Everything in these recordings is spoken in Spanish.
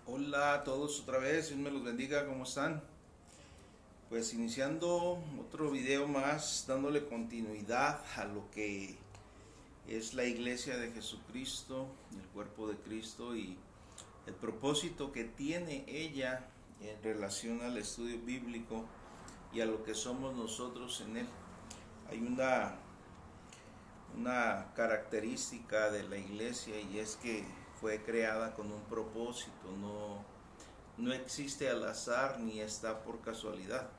Hola a todos otra vez, Dios me los bendiga, ¿cómo están? Pues iniciando otro video más, dándole continuidad a lo que es la iglesia de Jesucristo, el cuerpo de Cristo y el propósito que tiene ella en relación al estudio bíblico y a lo que somos nosotros en él. Hay una característica de la iglesia y es que fue creada con un propósito, no existe al azar ni está por casualidad.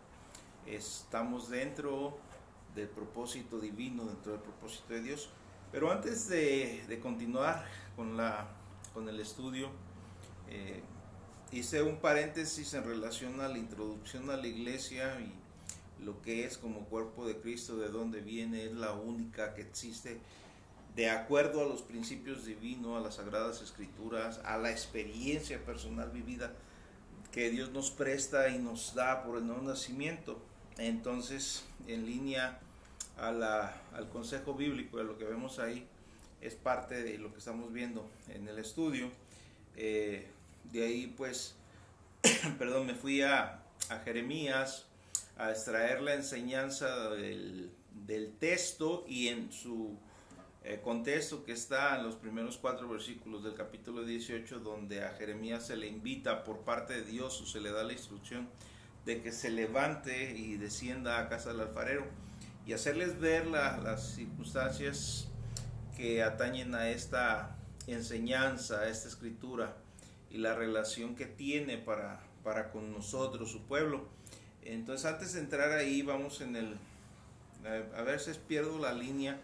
Estamos dentro del propósito divino, dentro del propósito de Dios. Pero antes de continuar con el estudio, eh, hice un paréntesis en relación a la introducción a la iglesia y lo que es como cuerpo de Cristo, de dónde viene, es la única que existe de acuerdo a los principios divinos, a las sagradas escrituras, a la experiencia personal vivida que Dios nos presta y nos da por el nuevo nacimiento. Entonces, en línea al consejo bíblico, de lo que vemos ahí, es parte de lo que estamos viendo en el estudio. De ahí, pues, perdón, me fui a Jeremías a extraer la enseñanza del texto y en su contexto que está en los primeros 4 versículos del capítulo 18, donde a Jeremías se le invita por parte de Dios o se le da la instrucción de que se levante y descienda a casa del alfarero y hacerles ver las circunstancias que atañen a esta enseñanza, a esta escritura y la relación que tiene para con nosotros, su pueblo. Entonces, antes de entrar ahí, vamos en a veces pierdo la línea.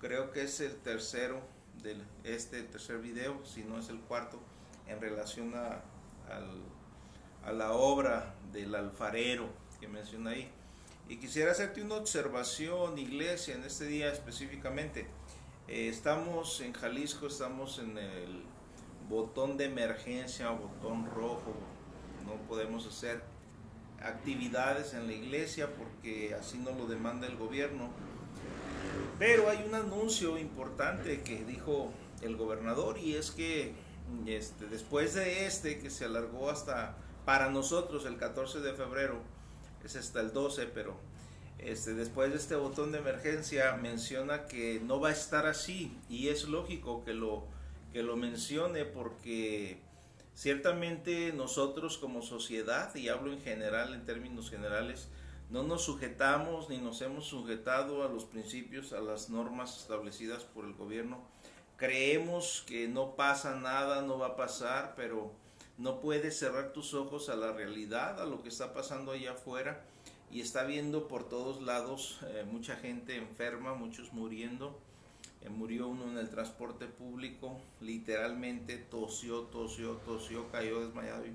Creo que es el tercero tercer video, si no es el cuarto, en relación a la obra del alfarero que menciona ahí. Y quisiera hacerte una observación, iglesia, en este día específicamente. Estamos en Jalisco, estamos en el botón de emergencia, botón rojo. No podemos hacer actividades en la iglesia porque así nos lo demanda el gobierno. Pero hay un anuncio importante que dijo el gobernador y es que después de que se alargó hasta para nosotros el 14 de febrero, es hasta el 12, pero después de este botón de emergencia menciona que no va a estar así y es lógico que lo mencione porque ciertamente nosotros como sociedad, y hablo en general, en términos generales, no nos sujetamos ni nos hemos sujetado a los principios, a las normas establecidas por el gobierno. Creemos que no pasa nada, no va a pasar, pero no puedes cerrar tus ojos a la realidad, a lo que está pasando allá afuera. Y está viendo por todos lados mucha gente enferma, muchos muriendo. Murió uno en el transporte público, literalmente tosió, cayó desmayado y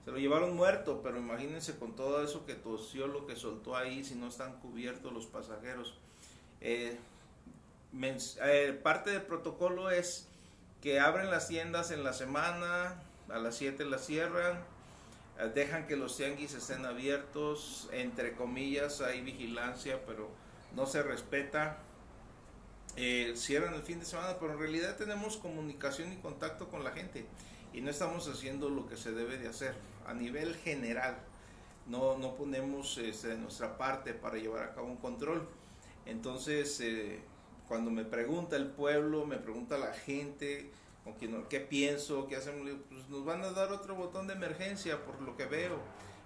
se lo llevaron muerto, pero imagínense con todo eso que tosió, lo que soltó ahí, si no están cubiertos los pasajeros. Parte del protocolo es que abren las tiendas en la semana, a las 7 las cierran, dejan que los tianguis estén abiertos, entre comillas hay vigilancia, pero no se respeta. Cierran el fin de semana, pero en realidad tenemos comunicación y contacto con la gente y no estamos haciendo lo que se debe de hacer a nivel general. No ponemos nuestra parte para llevar a cabo un control. Entonces, cuando me pregunta el pueblo, me pregunta la gente, ¿qué pienso? ¿Qué hacemos? Pues nos van a dar otro botón de emergencia por lo que veo.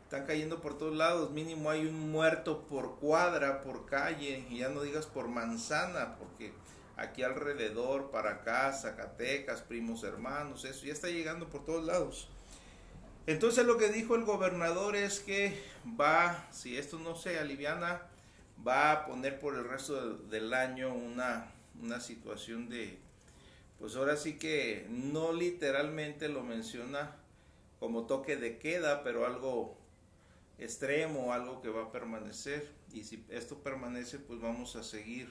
Están cayendo por todos lados, mínimo hay un muerto por cuadra, por calle, y ya no digas por manzana, porque aquí alrededor, para acá, Zacatecas, primos hermanos, eso ya está llegando por todos lados. Entonces lo que dijo el gobernador es que si esto no se aliviana, va a poner por el resto del año una situación pues ahora sí que no literalmente lo menciona como toque de queda, pero algo extremo, algo que va a permanecer, y si esto permanece, pues vamos a seguir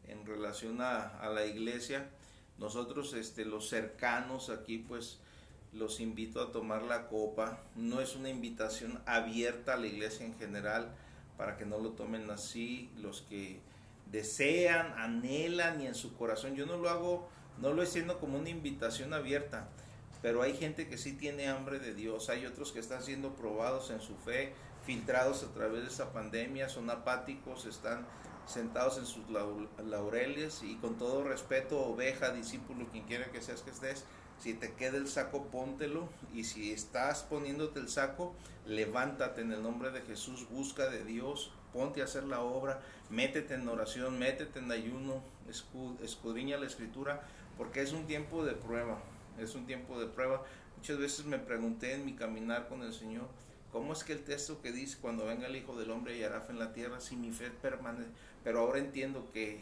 en relación a la iglesia. Nosotros los cercanos aquí, pues los invito a tomar la copa. No es una invitación abierta a la iglesia en general, para que no lo tomen así. Los que desean, anhelan y en su corazón, yo no lo hago, no lo estoy haciendo como una invitación abierta, pero hay gente que sí tiene hambre de Dios, hay otros que están siendo probados en su fe, filtrados a través de esta pandemia, son apáticos, están sentados en sus laureles, y con todo respeto, oveja, discípulo, quien quiera que seas que estés, si te queda el saco, póntelo, y si estás poniéndote el saco, levántate en el nombre de Jesús, busca de Dios, ponte a hacer la obra, métete en oración, métete en ayuno, escudriña la escritura, porque es un tiempo de prueba, es un tiempo de prueba. Muchas veces me pregunté en mi caminar con el Señor, ¿cómo es que el texto que dice, cuando venga el Hijo del Hombre y hará fe en la tierra, si mi fe permanece? Pero ahora entiendo que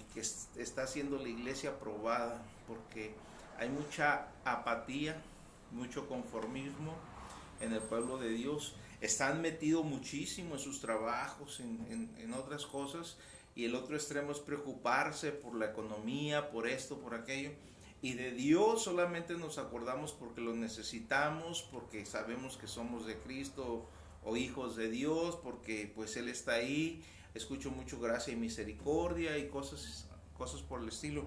está siendo la iglesia probada, porque hay mucha apatía, mucho conformismo en el pueblo de Dios. Están metidos muchísimo en sus trabajos, en otras cosas, y el otro extremo es preocuparse por la economía, por esto, por aquello. Y de Dios solamente nos acordamos porque lo necesitamos, porque sabemos que somos de Cristo o hijos de Dios, porque pues Él está ahí. Escucho mucho gracia y misericordia y cosas por el estilo.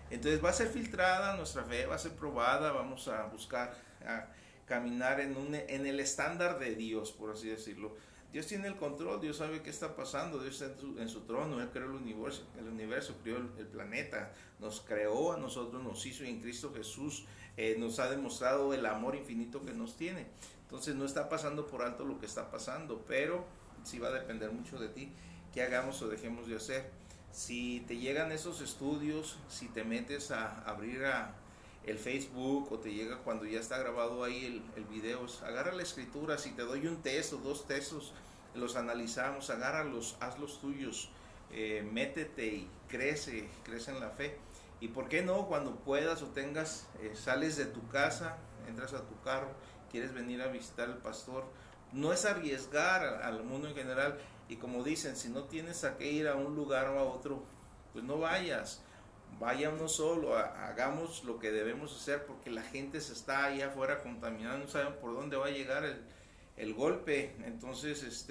Entonces va a ser filtrada nuestra fe, va a ser probada, vamos a buscar a caminar en el estándar de Dios, por así decirlo. Dios tiene el control, Dios sabe qué está pasando, Dios está en su trono, Él creó el universo, creó el planeta, nos creó a nosotros, nos hizo, y en Cristo Jesús nos ha demostrado el amor infinito que nos tiene. Entonces no está pasando por alto lo que está pasando, pero sí va a depender mucho de ti, qué hagamos o dejemos de hacer. Si te llegan esos estudios, si te metes a abrir el Facebook, o te llega cuando ya está grabado ahí el video, agarra la escritura. Si te doy un texto, dos textos, los analizamos, agárralos, haz los tuyos, métete y crece en la fe. Y por qué no, cuando puedas o tengas, sales de tu casa, entras a tu carro, quieres venir a visitar al pastor, no es arriesgar al mundo en general. Y como dicen, si no tienes a qué ir a un lugar o a otro, pues no vayas, vaya uno solo, hagamos lo que debemos hacer, porque la gente se está allá afuera contaminando, no saben por dónde va a llegar el golpe. Entonces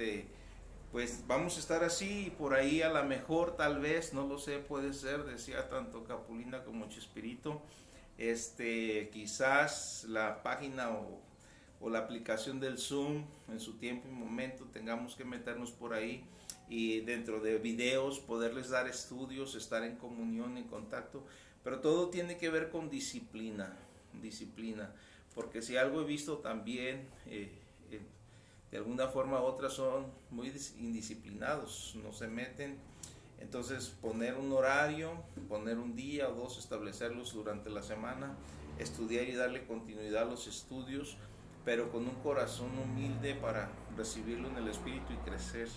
pues vamos a estar así, y por ahí a lo mejor, tal vez, no lo sé, puede ser, decía tanto Capulina como Chespirito, quizás la página o la aplicación del Zoom en su tiempo y momento tengamos que meternos por ahí, y dentro de videos poderles dar estudios, estar en comunión, en contacto, pero todo tiene que ver con disciplina, porque si algo he visto también, de alguna forma u otra son muy indisciplinados, no se meten. Entonces poner un horario, poner un día o dos, establecerlos durante la semana, estudiar y darle continuidad a los estudios, pero con un corazón humilde para recibirlo en el Espíritu y crecer.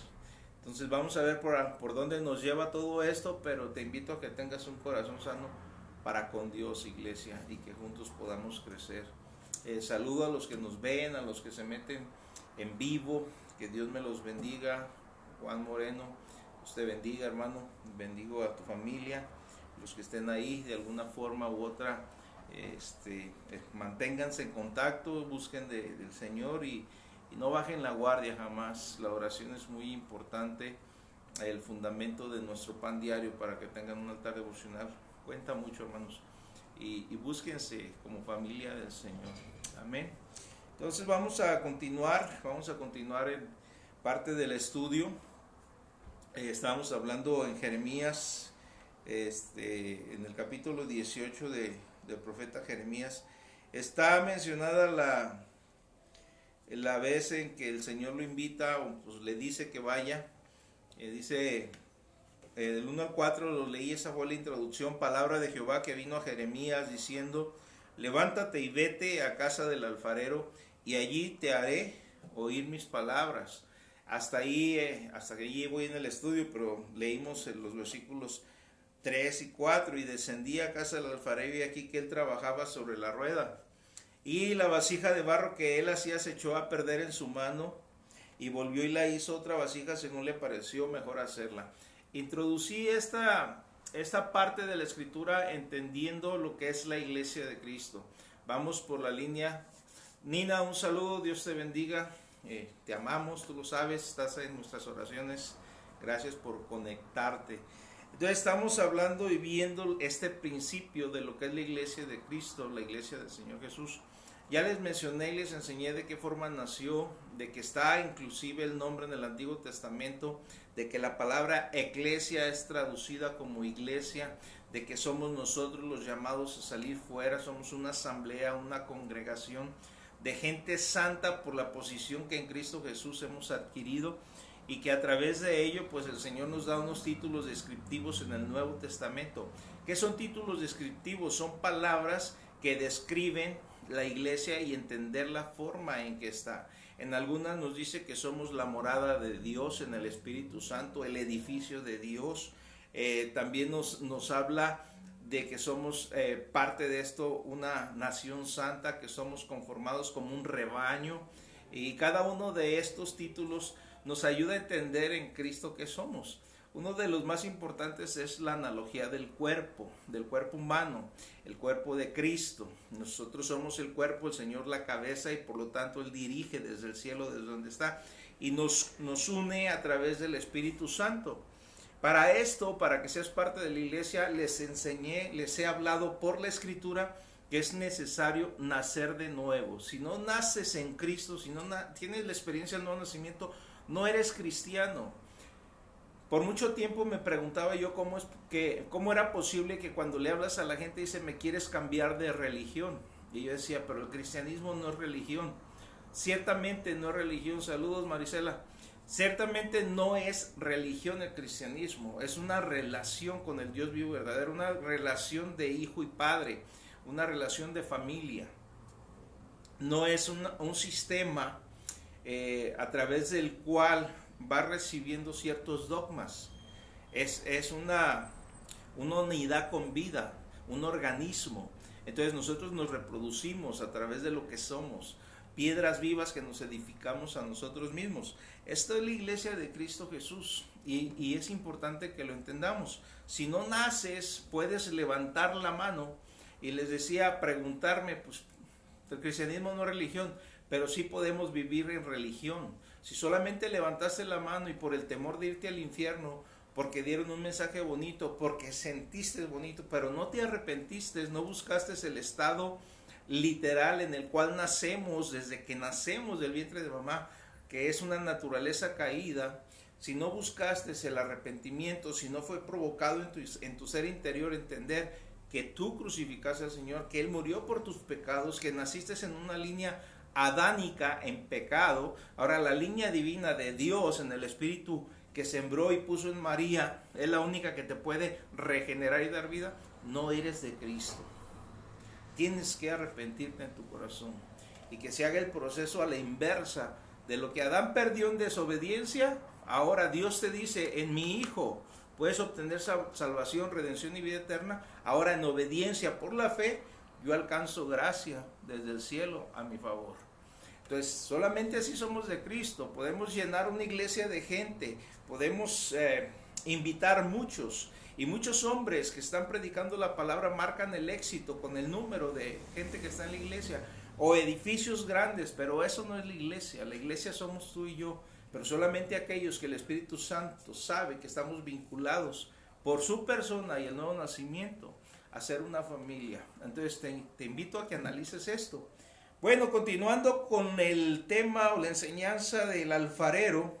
Entonces vamos a ver por dónde nos lleva todo esto, pero te invito a que tengas un corazón sano para con Dios, iglesia, y que juntos podamos crecer. Saludo a los que nos ven, a los que se meten en vivo, que Dios me los bendiga. Juan Moreno, Dios te bendiga, hermano, bendigo a tu familia, los que estén ahí de alguna forma u otra. Manténganse en contacto, busquen del Señor, y no bajen la guardia jamás. La oración es muy importante, el fundamento de nuestro pan diario, para que tengan un altar devocional, cuenta mucho, hermanos, y búsquense como familia del Señor. Amén. Entonces vamos a continuar en parte del estudio. Estábamos hablando en Jeremías, en el capítulo 18 del profeta Jeremías. Está mencionada la vez en que el Señor lo invita, o pues le dice que vaya. Dice del 1 al 4, lo leí, esa fue la introducción. Palabra de Jehová que vino a Jeremías diciendo: levántate y vete a casa del alfarero, y allí te haré oír mis palabras. Hasta que allí voy en el estudio, pero leímos los versículos 3 y 4. Y descendí a casa del alfarero, y aquí que él trabajaba sobre la rueda, y la vasija de barro que él hacía se echó a perder en su mano, y volvió y la hizo otra vasija según le pareció mejor hacerla. Introducí esta parte de la escritura entendiendo lo que es la iglesia de Cristo. Vamos por la línea. Nina, un saludo, Dios te bendiga, te amamos, tú lo sabes, estás en nuestras oraciones, gracias por conectarte. Entonces estamos hablando y viendo este principio de lo que es la iglesia de Cristo, la iglesia del Señor Jesús. Ya les mencioné y les enseñé de qué forma nació, de que está inclusive el nombre en el Antiguo Testamento, de que la palabra eclesia es traducida como iglesia, de que somos nosotros los llamados a salir fuera, somos una asamblea, una congregación de gente santa por la posición que en Cristo Jesús hemos adquirido, y que a través de ello pues el Señor nos da unos títulos descriptivos en el Nuevo Testamento. ¿Qué son títulos descriptivos? Son palabras que describen la iglesia y entender la forma en que está. En algunas nos dice que somos la morada de Dios en el Espíritu Santo, el edificio de Dios. También nos habla de que somos parte de esto, una nación santa, que somos conformados como un rebaño, y cada uno de estos títulos nos ayuda a entender en Cristo qué somos. Uno de los más importantes es la analogía del cuerpo humano, el cuerpo de Cristo. Nosotros somos el cuerpo, el Señor la cabeza, y por lo tanto Él dirige desde el cielo, desde donde está, y nos une a través del Espíritu Santo. Para esto, para que seas parte de la iglesia, les he hablado por la Escritura que es necesario nacer de nuevo. Si no naces en Cristo, si no tienes la experiencia del nuevo nacimiento, no eres cristiano. Por mucho tiempo me preguntaba yo cómo era posible que cuando le hablas a la gente dice, me quieres cambiar de religión. Y yo decía, pero el cristianismo no es religión. Ciertamente no es religión. Saludos, Marisela. Ciertamente no es religión el cristianismo. Es una relación con el Dios vivo verdadero, una relación de hijo y padre, una relación de familia. No es un sistema a través del cual va recibiendo ciertos dogmas. Es una unidad con vida, un organismo. Entonces nosotros nos reproducimos a través de lo que somos, piedras vivas que nos edificamos a nosotros mismos. Esto es la iglesia de Cristo Jesús, y es importante que lo entendamos. Si no naces, puedes levantar la mano, y les decía, preguntarme, pues el cristianismo no es religión, pero sí podemos vivir en religión. Si solamente levantaste la mano y por el temor de irte al infierno, porque dieron un mensaje bonito, porque sentiste bonito, pero no te arrepentiste, no buscaste el estado literal en el cual nacemos, desde que nacemos del vientre de mamá, que es una naturaleza caída, si no buscaste el arrepentimiento, si no fue provocado en tu ser interior entender que tú crucificaste al Señor, que Él murió por tus pecados, que naciste en una línea adánica en pecado, ahora la línea divina de Dios en el Espíritu que sembró y puso en María, es la única que te puede regenerar y dar vida, no eres de Cristo. Tienes que arrepentirte en tu corazón y que se haga el proceso a la inversa de lo que Adán perdió en desobediencia. Ahora Dios te dice, en mi Hijo puedes obtener salvación, redención y vida eterna. Ahora en obediencia por la fe, yo alcanzo gracia desde el cielo a mi favor. Entonces, solamente así somos de Cristo. Podemos llenar una iglesia de gente, podemos invitar muchos, y muchos hombres que están predicando la palabra marcan el éxito con el número de gente que está en la iglesia, o edificios grandes, pero eso no es la iglesia. La iglesia somos tú y yo, pero solamente aquellos que el Espíritu Santo sabe que estamos vinculados por su persona y el nuevo nacimiento a ser una familia. Entonces te invito a que analices esto. Bueno, continuando con el tema o la enseñanza del alfarero,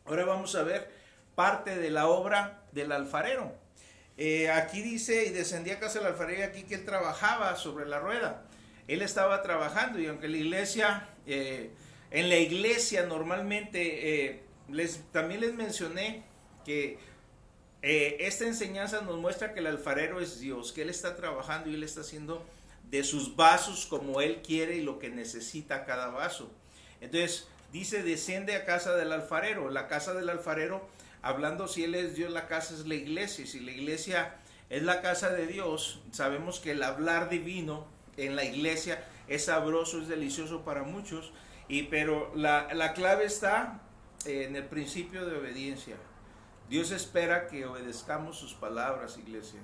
ahora vamos a ver parte de la obra del alfarero. Aquí dice, y descendía a casa del alfarero, y aquí que él trabajaba sobre la rueda. Él estaba trabajando, y aunque la iglesia, en la iglesia normalmente, también les mencioné que esta enseñanza nos muestra que el alfarero es Dios, que Él está trabajando y Él está haciendo de sus vasos como Él quiere y lo que necesita cada vaso. Entonces dice, desciende a casa del alfarero. La casa del alfarero, hablando si Él es Dios, la casa es la iglesia. Y si la iglesia es la casa de Dios, sabemos que el hablar divino en la iglesia es sabroso, es delicioso para muchos, pero la clave está en el principio de obediencia. Dios espera que obedezcamos sus palabras, iglesia.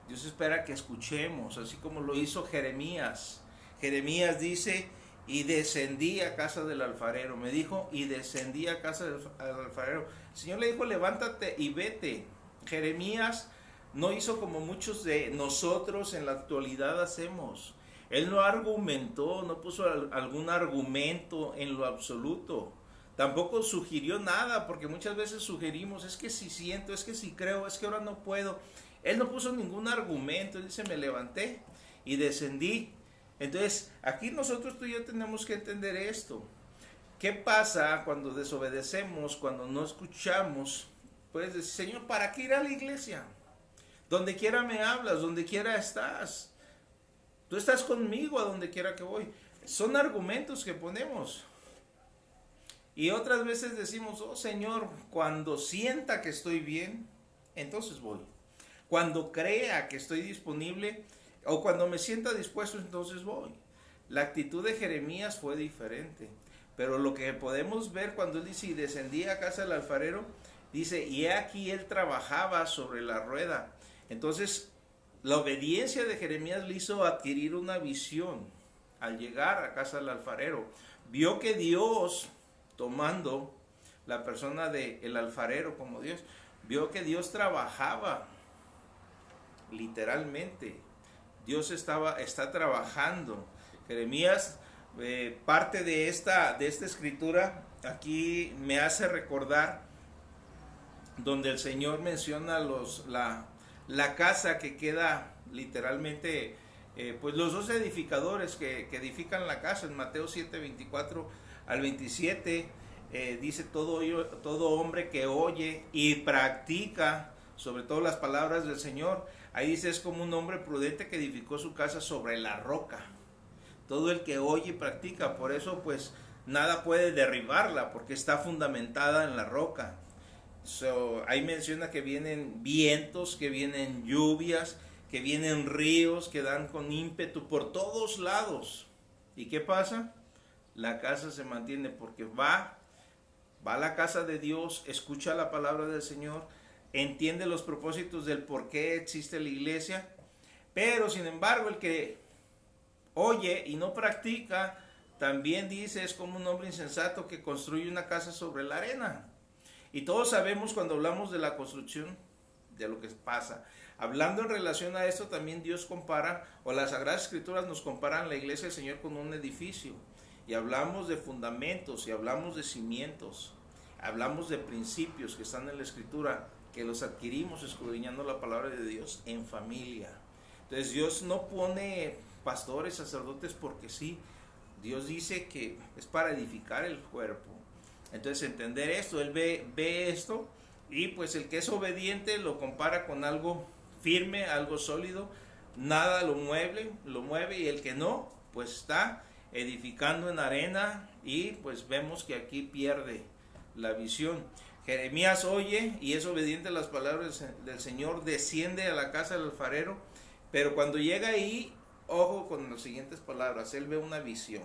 Dios espera que escuchemos, así como lo hizo Jeremías. Jeremías dice, y descendí a casa del alfarero. Me dijo, y descendí a casa del alfarero. El Señor le dijo, levántate y vete. Jeremías no hizo como muchos de nosotros en la actualidad hacemos. Él no argumentó, no puso algún argumento en lo absoluto. Tampoco sugirió nada, porque muchas veces sugerimos, es que si siento, es que si creo, es que ahora no puedo. Él no puso ningún argumento, él dice, me levanté y descendí. Entonces, aquí nosotros tú y yo tenemos que entender esto. ¿Qué pasa cuando desobedecemos, cuando no escuchamos? Puedes decir, Señor, ¿para qué ir a la iglesia? Donde quiera me hablas, donde quiera estás. Tú estás conmigo a donde quiera que voy. Son argumentos que ponemos. Y otras veces decimos, oh Señor, cuando sienta que estoy bien, entonces voy. Cuando crea que estoy disponible o cuando me sienta dispuesto, entonces voy. La actitud de Jeremías fue diferente. Pero lo que podemos ver cuando él dice, y descendí a casa del alfarero, dice, y he aquí él trabajaba sobre la rueda. Entonces, la obediencia de Jeremías le hizo adquirir una visión. Al llegar a casa del alfarero, vio que Dios, tomando la persona del alfarero como Dios, vio que Dios trabajaba, literalmente. Dios está trabajando. Jeremías, parte de esta escritura, aquí me hace recordar donde el Señor menciona la casa que queda literalmente, pues los dos edificadores que edifican la casa. En Mateo 7, 24 al 27, dice todo hombre que oye y practica, sobre todo las palabras del Señor. Ahí dice, es como un hombre prudente que edificó su casa sobre la roca. Todo el que oye y practica, por eso pues nada puede derribarla, porque está fundamentada en la roca. Ahí menciona que vienen vientos, que vienen lluvias, que vienen ríos, que dan con ímpetu por todos lados. ¿Y qué pasa? La casa se mantiene porque va a la casa de Dios, escucha la palabra del Señor, entiende los propósitos del por qué existe la iglesia, pero sin embargo el que oye y no practica, también dice, es como un hombre insensato que construye una casa sobre la arena. Y todos sabemos cuando hablamos de la construcción, de lo que pasa. Hablando en relación a esto, también Dios compara, o las Sagradas Escrituras nos comparan la iglesia del Señor con un edificio. Y hablamos de fundamentos, y hablamos de cimientos, hablamos de principios que están en la Escritura, que los adquirimos escudriñando la palabra de Dios en familia. Entonces Dios no pone pastores, sacerdotes porque sí. Dios dice que es para edificar el cuerpo. Entonces entender esto, él ve esto, y pues el que es obediente lo compara con algo firme, algo sólido, nada lo mueve, y el que no, pues está edificando en arena, y pues vemos que aquí pierde la visión. Jeremías oye y es obediente a las palabras del Señor, desciende a la casa del alfarero, pero cuando llega ahí, ojo con las siguientes palabras, él ve una visión.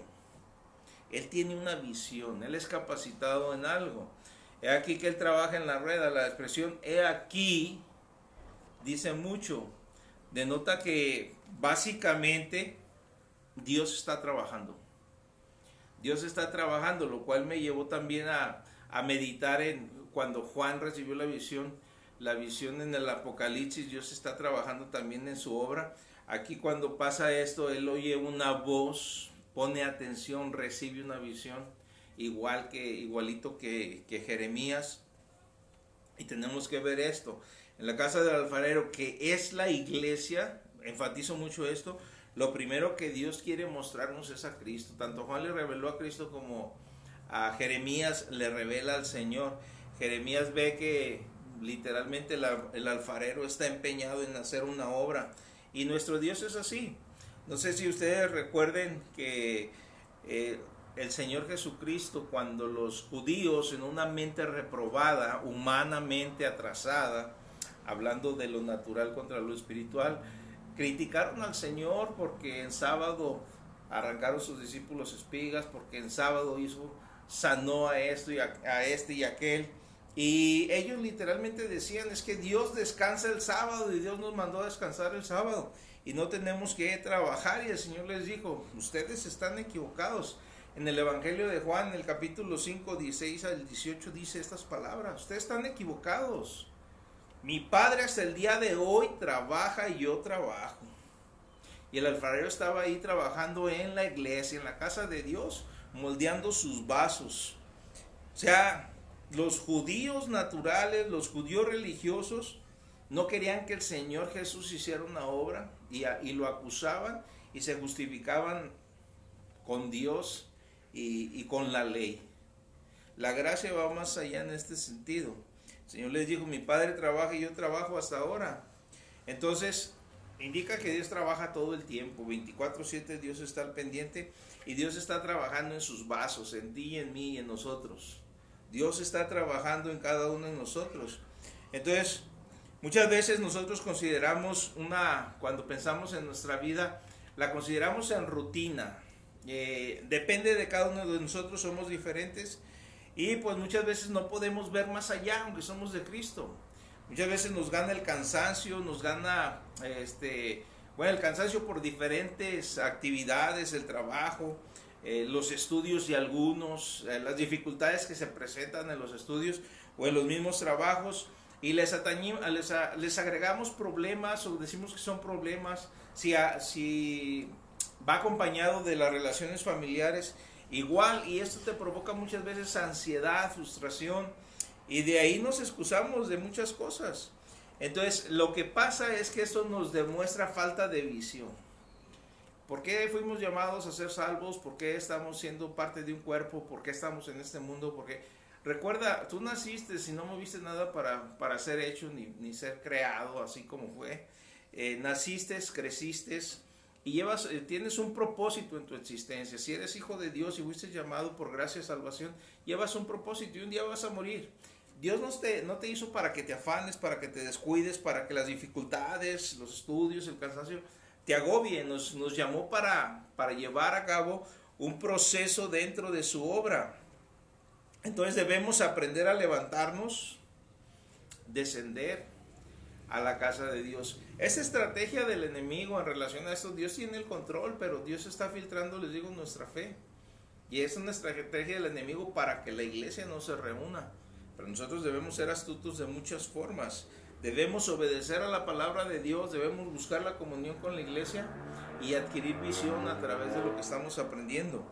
Él tiene una visión, él es capacitado en algo. He aquí que él trabaja en la rueda. La expresión he aquí dice mucho, denota que básicamente Dios está trabajando. Dios está trabajando, lo cual me llevó también a meditar en cuando Juan recibió la visión en el Apocalipsis. Dios está trabajando también en su obra. Aquí cuando pasa esto, él oye una voz, pone atención, recibe una visión, igualito que Jeremías. Y tenemos que ver esto. En la casa del alfarero, que es la iglesia, enfatizo mucho esto, lo primero que Dios quiere mostrarnos es a Cristo. Tanto Juan le reveló a Cristo como a Jeremías le revela al Señor. Jeremías ve que literalmente el alfarero está empeñado en hacer una obra. Y nuestro Dios es así. No sé si ustedes recuerden que el Señor Jesucristo, cuando los judíos en una mente reprobada, humanamente atrasada, hablando de lo natural contra lo espiritual, criticaron al Señor porque en sábado arrancaron sus discípulos espigas, porque en sábado sanó a esto y a este y a aquel. Y ellos literalmente decían, es que Dios descansa el sábado y Dios nos mandó a descansar el sábado y no tenemos que trabajar. Y el Señor les dijo, ustedes están equivocados. En el Evangelio de Juan, en el capítulo 5, 16 al 18, dice estas palabras, ustedes están equivocados. Mi Padre hasta el día de hoy trabaja y yo trabajo. Y el alfarero estaba ahí trabajando en la iglesia, en la casa de Dios, moldeando sus vasos. O sea, los judíos naturales, los judíos religiosos, no querían que el Señor Jesús hiciera una obra y lo acusaban y se justificaban con Dios y con la ley. La gracia va más allá en este sentido. El Señor les dijo, mi Padre trabaja y yo trabajo hasta ahora. Entonces, indica que Dios trabaja todo el tiempo, 24/7 Dios está al pendiente y Dios está trabajando en sus vasos, en ti y en mí y en nosotros. Dios está trabajando en cada uno de nosotros. Entonces, muchas veces nosotros consideramos cuando pensamos en nuestra vida, la consideramos en rutina. Depende de cada uno de nosotros, somos diferentes y pues muchas veces no podemos ver más allá, aunque somos de Cristo. Muchas veces nos gana el cansancio, nos gana el cansancio por diferentes actividades, el trabajo, los estudios de algunos, las dificultades que se presentan en los estudios o en los mismos trabajos, y les agregamos problemas o decimos que son problemas. Si va acompañado de las relaciones familiares, igual, y esto te provoca muchas veces ansiedad, frustración, y de ahí nos excusamos de muchas cosas. Entonces, lo que pasa es que esto nos demuestra falta de visión. ¿Por qué fuimos llamados a ser salvos? ¿Por qué estamos siendo parte de un cuerpo? ¿Por qué estamos en este mundo? Porque recuerda, tú naciste y no moviste nada para ser hecho ni ser creado así como fue. Naciste, creciste y tienes un propósito en tu existencia. Si eres hijo de Dios y fuiste llamado por gracia y salvación, llevas un propósito y un día vas a morir. Dios no te hizo para que te afanes, para que te descuides, para que las dificultades, los estudios, el cansancio te agobien. Nos llamó para llevar a cabo un proceso dentro de su obra. Entonces debemos aprender a levantarnos, descender a la casa de Dios. Esa estrategia del enemigo en relación a esto, Dios tiene el control, pero Dios está filtrando, les digo, nuestra fe. Y es una estrategia del enemigo para que la iglesia no se reúna. Pero nosotros debemos ser astutos de muchas formas. Debemos obedecer a la palabra de Dios, debemos buscar la comunión con la iglesia y adquirir visión a través de lo que estamos aprendiendo.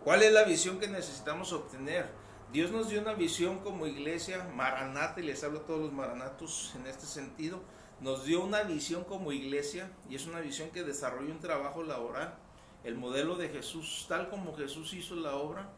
¿Cuál es la visión que necesitamos obtener? Dios nos dio una visión como iglesia, Maranata, y les hablo a todos los maranatos en este sentido. Nos dio una visión como iglesia y es una visión que desarrolla un trabajo laboral. El modelo de Jesús, tal como Jesús hizo la obra,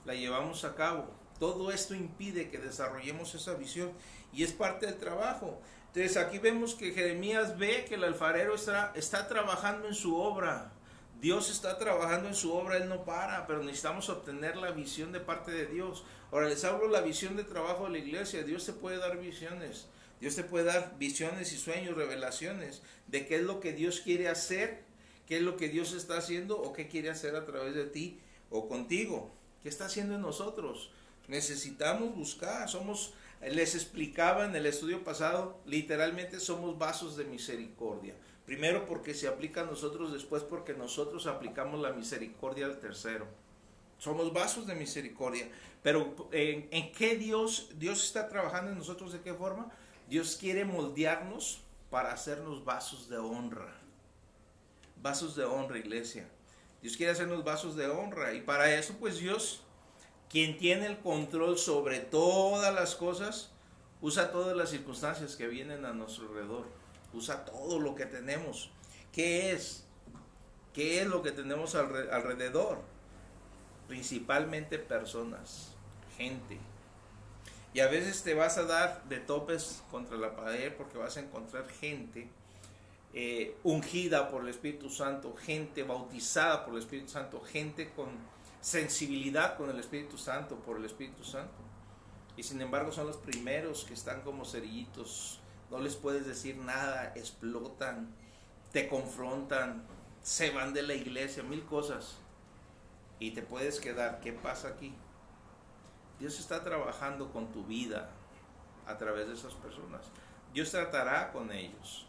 la llevamos a cabo. Todo esto impide que desarrollemos esa visión y es parte del trabajo. Entonces aquí vemos que Jeremías ve que el alfarero está trabajando en su obra. Dios está trabajando en su obra, Él no para, pero necesitamos obtener la visión de parte de Dios. Ahora les hablo la visión de trabajo de la iglesia. Dios te puede dar visiones. Dios te puede dar visiones y sueños, revelaciones de qué es lo que Dios quiere hacer, qué es lo que Dios está haciendo o qué quiere hacer a través de ti o contigo. ¿Qué está haciendo en nosotros? Necesitamos buscar. Les explicaba en el estudio pasado, literalmente somos vasos de misericordia. Primero porque se aplica a nosotros, después porque nosotros aplicamos la misericordia al tercero. Somos vasos de misericordia. Pero ¿en qué Dios está trabajando en nosotros? ¿De qué forma? Dios quiere moldearnos para hacernos vasos de honra. Vasos de honra, iglesia. Dios quiere hacernos vasos de honra. Y para eso, pues Dios, quien tiene el control sobre todas las cosas, usa todas las circunstancias que vienen a nuestro alrededor. Usa todo lo que tenemos. ¿Qué es? ¿Qué es lo que tenemos alrededor? Principalmente personas, gente. Y a veces te vas a dar de topes contra la pared porque vas a encontrar gente ungida por el Espíritu Santo, gente bautizada por el Espíritu Santo, gente con sensibilidad con el Espíritu Santo, por el Espíritu Santo. Y sin embargo son los primeros que están como cerillitos. No les puedes decir nada, explotan, te confrontan, se van de la iglesia, mil cosas. Y te puedes quedar, ¿qué pasa aquí? Dios está trabajando con tu vida a través de esas personas. Dios tratará con ellos.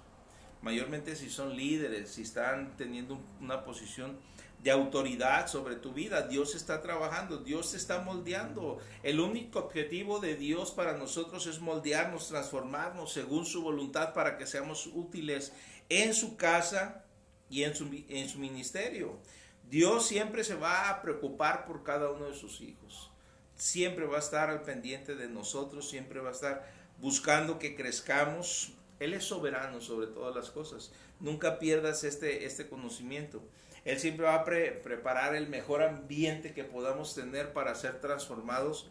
Mayormente si son líderes, si están teniendo una posición de autoridad sobre tu vida, Dios está trabajando, Dios te está moldeando. El único objetivo de Dios para nosotros es moldearnos, transformarnos según su voluntad para que seamos útiles en su casa y en su ministerio. Dios siempre se va a preocupar por cada uno de sus hijos. Siempre va a estar al pendiente de nosotros, siempre va a estar buscando que crezcamos. Él es soberano sobre todas las cosas. Nunca pierdas este conocimiento. Él siempre va a preparar el mejor ambiente que podamos tener para ser transformados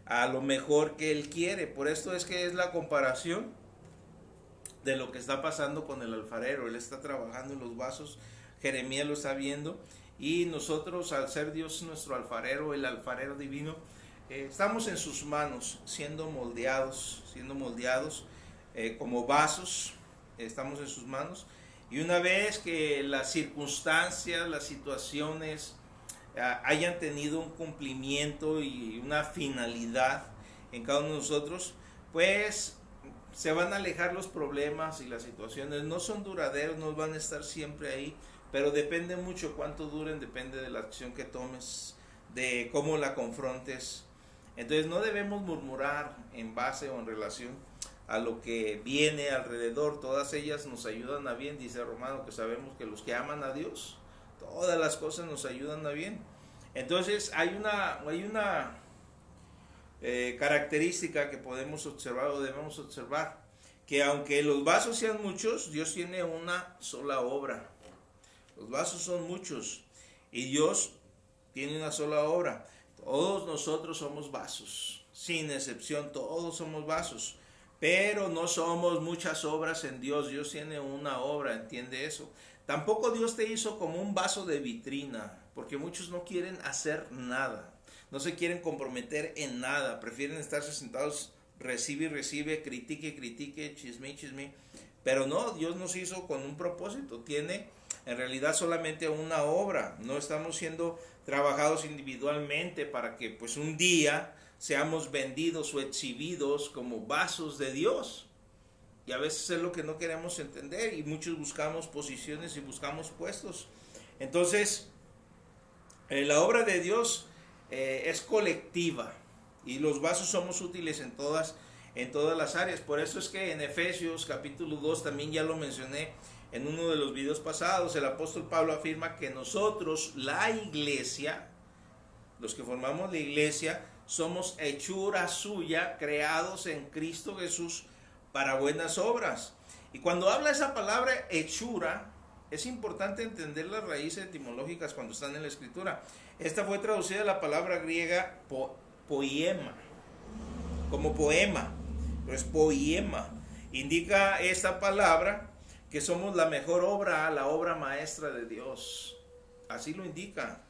a lo mejor que Él quiere. Por esto es que es la comparación de lo que está pasando con el alfarero. Él está trabajando en los vasos, Jeremías lo está viendo, y nosotros, al ser Dios nuestro alfarero, el alfarero divino, estamos en sus manos, siendo moldeados como vasos. Estamos en sus manos, y una vez que las circunstancias, las situaciones hayan tenido un cumplimiento y una finalidad en cada uno de nosotros, pues se van a alejar los problemas y las situaciones. No son duraderos, no van a estar siempre ahí, pero depende mucho cuánto duren, depende de la acción que tomes, de cómo la confrontes. Entonces no debemos murmurar en base o en relación a lo que viene alrededor. Todas ellas nos ayudan a bien, dice Romano, que sabemos que los que aman a Dios, todas las cosas nos ayudan a bien. Entonces hay una característica que podemos observar o debemos observar, que aunque los vasos sean muchos, Dios tiene una sola obra. Los vasos son muchos y Dios tiene una sola obra. Todos nosotros somos vasos, sin excepción, todos somos vasos, pero no somos muchas obras en Dios. Dios tiene una obra, entiende eso. Tampoco Dios te hizo como un vaso de vitrina, porque muchos no quieren hacer nada, no se quieren comprometer en nada, prefieren estarse sentados, recibe y recibe, critique y critique, chisme y chisme. Pero no, Dios nos hizo con un propósito, tiene en realidad solamente una obra. No estamos siendo trabajados individualmente para que pues un día seamos vendidos o exhibidos como vasos de Dios. Y a veces es lo que no queremos entender, y muchos buscamos posiciones y buscamos puestos. Entonces, la obra de Dios es colectiva, y los vasos somos útiles en todas las áreas. Por eso es que en Efesios capítulo 2, también ya lo mencioné en uno de los videos pasados, el apóstol Pablo afirma que nosotros, la iglesia, los que formamos la iglesia, somos hechura suya, creados en Cristo Jesús para buenas obras. Y cuando habla esa palabra hechura, es importante entender las raíces etimológicas cuando están en la escritura. Esta fue traducida a la palabra griega poema, como poema, pero es poema. Indica esta palabra que somos la mejor obra, la obra maestra de Dios. Así lo indica.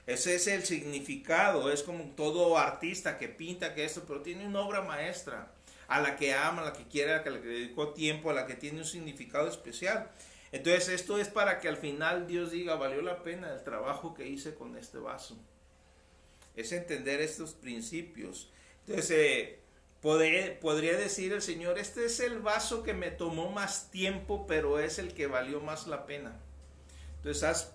Ese es el significado. Es como todo artista que pinta, que esto, pero tiene una obra maestra, a la que ama, a la que quiere, a la que le dedicó tiempo, a la que tiene un significado especial. Entonces esto es para que al final Dios diga, valió la pena el trabajo que hice con este vaso. Es entender estos principios. Entonces podría decir el Señor, este es el vaso que me tomó más tiempo, pero es el que valió más la pena. Entonces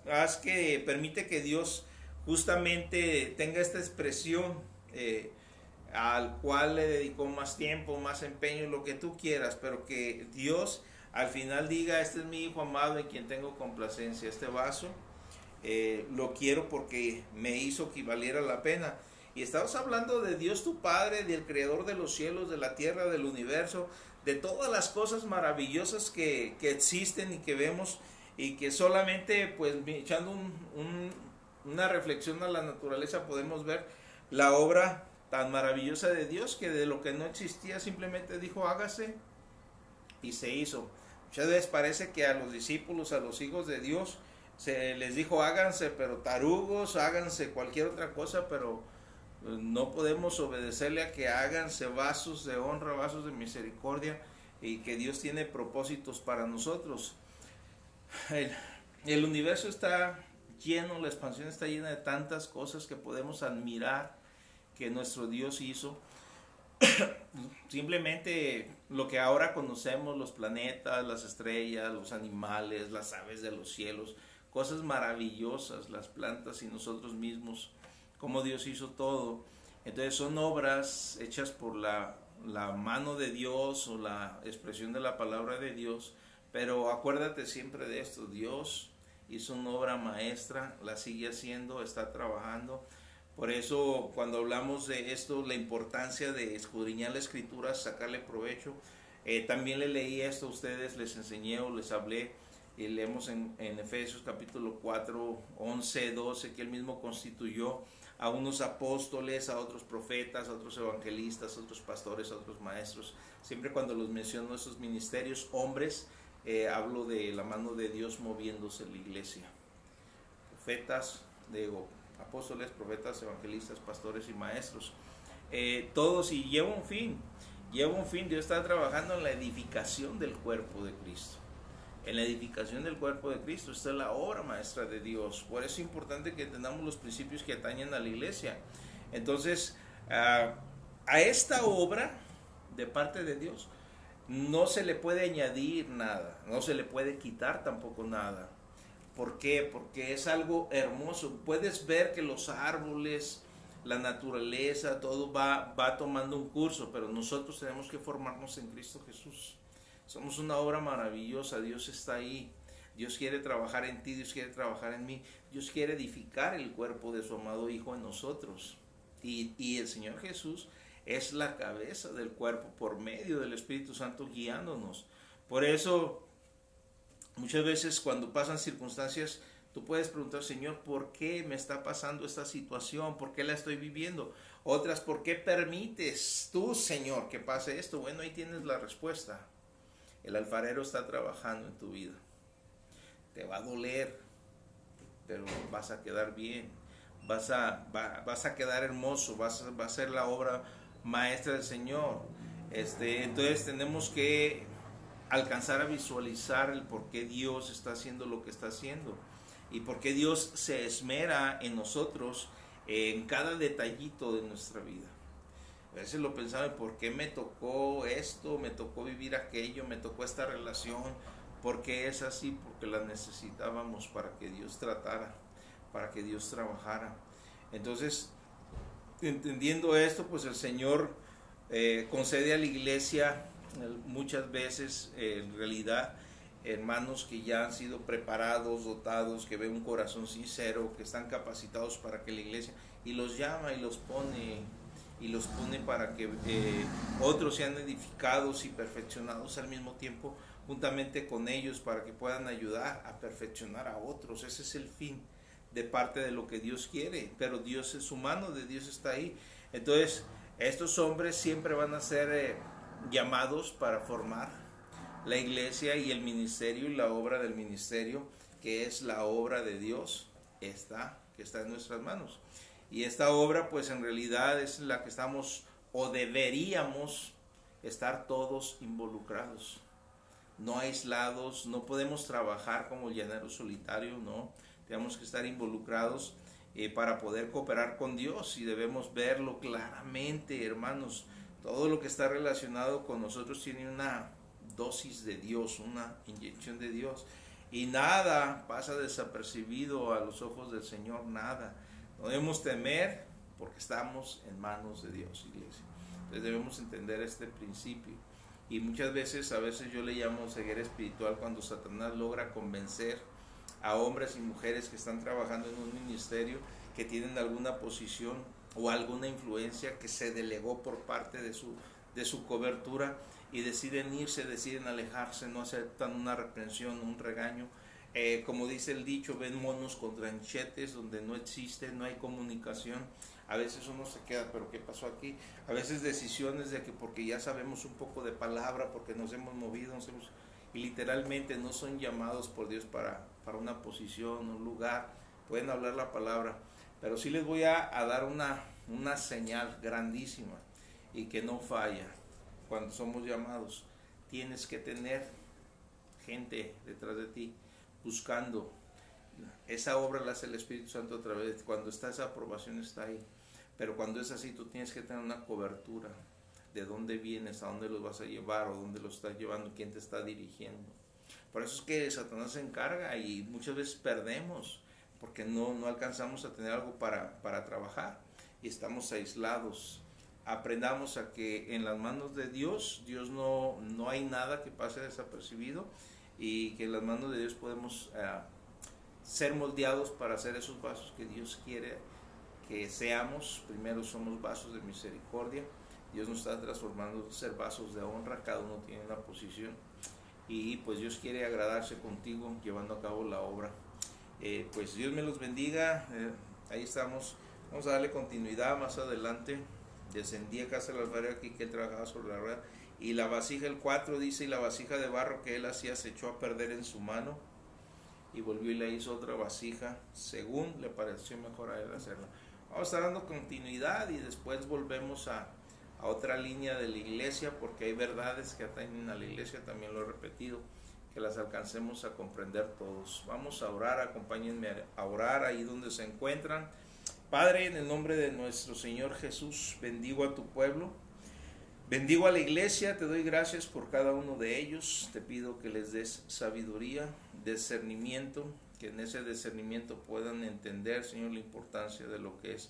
permite que Dios justamente tenga esta expresión, al cual le dedicó más tiempo, más empeño, lo que tú quieras, pero que Dios al final diga, este es mi hijo amado en quien tengo complacencia. Este vaso lo quiero porque me hizo que valiera la pena. Y estamos hablando de Dios tu Padre, del creador de los cielos, de la tierra, del universo, de todas las cosas maravillosas que existen y que vemos, y que solamente pues echando una reflexión a la naturaleza podemos ver la obra tan maravillosa de Dios, que de lo que no existía simplemente dijo hágase y se hizo. Muchas veces parece que a los discípulos, a los hijos de Dios, se les dijo háganse, pero tarugos, háganse cualquier otra cosa, pero no podemos obedecerle a que háganse vasos de honra, vasos de misericordia, y que Dios tiene propósitos para nosotros. El universo está lleno, la expansión está llena de tantas cosas que podemos admirar que nuestro Dios hizo. Simplemente lo que ahora conocemos, los planetas, las estrellas, los animales, las aves de los cielos, cosas maravillosas, las plantas y nosotros mismos, como Dios hizo todo. Entonces son obras hechas por la mano de Dios, o la expresión de la palabra de Dios. Pero acuérdate siempre de esto, Dios hizo una obra maestra, la sigue haciendo, está trabajando. Por eso cuando hablamos de esto, la importancia de escudriñar la escritura, sacarle provecho. También le leí esto a ustedes, les enseñé o les hablé, y leemos en Efesios capítulo 4, 11, 12, que él mismo constituyó a unos apóstoles, a otros profetas, a otros evangelistas, a otros pastores, a otros maestros. Siempre cuando los menciono esos ministerios, hombres, hablo de la mano de Dios moviéndose en la iglesia. Profetas, apóstoles, profetas, evangelistas, pastores y maestros. Todos, y lleva un fin. Dios está trabajando en la edificación del cuerpo de Cristo. En la edificación del cuerpo de Cristo, esta es la obra maestra de Dios. Por eso es importante que entendamos los principios que atañen a la iglesia. Entonces, a esta obra de parte de Dios no se le puede añadir nada, no se le puede quitar tampoco nada. ¿Por qué? Porque es algo hermoso. Puedes ver que los árboles, la naturaleza, todo va tomando un curso, pero nosotros tenemos que formarnos en Cristo Jesús. Somos una obra maravillosa, Dios está ahí, Dios quiere trabajar en ti, Dios quiere trabajar en mí, Dios quiere edificar el cuerpo de su amado Hijo en nosotros. Y el Señor Jesús es la cabeza del cuerpo por medio del Espíritu Santo guiándonos. Por eso, muchas veces cuando pasan circunstancias, tú puedes preguntar, Señor, ¿por qué me está pasando esta situación? ¿Por qué la estoy viviendo? Otras, ¿por qué permites tú, Señor, que pase esto? Bueno, ahí tienes la respuesta. El alfarero está trabajando en tu vida. Te va a doler, pero vas a quedar bien. Vas a quedar hermoso. Va a ser la obra maestra del Señor. Entonces tenemos que alcanzar a visualizar el por qué Dios está haciendo lo que está haciendo. Y por qué Dios se esmera en nosotros en cada detallito de nuestra vida. A veces lo pensaba, ¿por qué me tocó esto? ¿Me tocó vivir aquello? ¿Me tocó esta relación? ¿Por qué es así? Porque la necesitábamos para que Dios tratara, para que Dios trabajara. Entonces, entendiendo esto, pues el Señor concede a la iglesia muchas veces, en realidad, hermanos que ya han sido preparados, dotados, que ven un corazón sincero, que están capacitados para que la iglesia, y los llama y los pone para que otros sean edificados y perfeccionados al mismo tiempo juntamente con ellos, para que puedan ayudar a perfeccionar a otros. Ese es el fin de parte de lo que Dios quiere, pero Dios es humano, de Dios está ahí. Entonces estos hombres siempre van a ser llamados para formar la iglesia, y el ministerio y la obra del ministerio, que es la obra de Dios, que está en nuestras manos. Y esta obra pues en realidad es la que estamos o deberíamos estar todos involucrados, no aislados. No podemos trabajar como llaneros solitarios, no, tenemos que estar involucrados para poder cooperar con Dios, y debemos verlo claramente, hermanos. Todo lo que está relacionado con nosotros tiene una dosis de Dios, una inyección de Dios, y nada pasa desapercibido a los ojos del Señor, nada. No debemos temer porque estamos en manos de Dios, iglesia. Entonces debemos entender este principio. Y muchas veces, a veces yo le llamo ceguera espiritual, cuando Satanás logra convencer a hombres y mujeres que están trabajando en un ministerio, que tienen alguna posición o alguna influencia que se delegó por parte de su cobertura, y deciden irse, deciden alejarse, no aceptan una reprensión, un regaño. Como dice el dicho, ven monos con tranchetes donde no existe, no hay comunicación. A veces uno se queda, pero ¿qué pasó aquí? A veces decisiones de que porque ya sabemos un poco de palabra, porque nos hemos movido, y literalmente no son llamados por Dios para una posición, un lugar. Pueden hablar la palabra, pero sí les voy a dar una señal grandísima y que no falla. Cuando somos llamados, tienes que tener gente detrás de ti buscando. Esa obra la hace el Espíritu Santo a través de ti. Cuando está esa aprobación, está ahí. Pero cuando es así, tú tienes que tener una cobertura de dónde vienes, a dónde los vas a llevar, o dónde los estás llevando, quién te está dirigiendo. Por eso es que Satanás se encarga, y muchas veces perdemos porque no alcanzamos a tener algo para trabajar y estamos aislados. Aprendamos a que en las manos de Dios no hay nada que pase desapercibido, y que en las manos de Dios podemos ser moldeados para ser esos vasos que Dios quiere que seamos. Primero somos vasos de misericordia. Dios nos está transformando a ser vasos de honra, cada uno tiene una posición y pues Dios quiere agradarse contigo llevando a cabo la obra. Pues Dios me los bendiga. Ahí estamos, vamos a darle continuidad más adelante. Descendí a casa del alfarero aquí que él trabajaba sobre la rueda, y la vasija, el 4 dice, y la vasija de barro que él hacía se echó a perder en su mano, y volvió y le hizo otra vasija según le pareció mejor a él hacerla. Vamos a estar dando continuidad y después volvemos a otra línea de la iglesia, porque hay verdades que atañen a la iglesia, también lo he repetido, que las alcancemos a comprender todos. Vamos a orar, acompáñenme a orar ahí donde se encuentran. Padre, en el nombre de nuestro Señor Jesús, bendigo a tu pueblo, bendigo a la iglesia, te doy gracias por cada uno de ellos, te pido que les des sabiduría, discernimiento, que en ese discernimiento puedan entender, Señor, la importancia de lo que es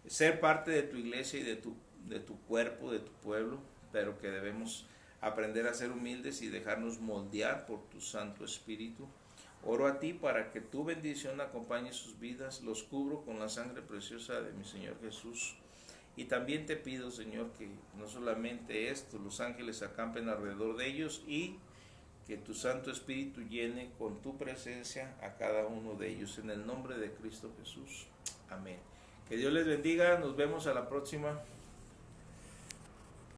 ser parte de tu iglesia y de tu cuerpo, de tu pueblo, pero que debemos aprender a ser humildes y dejarnos moldear por tu Santo Espíritu. Oro a ti para que tu bendición acompañe sus vidas, los cubro con la sangre preciosa de mi Señor Jesús. Y también te pido, Señor, que no solamente esto, los ángeles acampen alrededor de ellos y que tu Santo Espíritu llene con tu presencia a cada uno de ellos. En el nombre de Cristo Jesús. Amén. Que Dios les bendiga. Nos vemos a la próxima.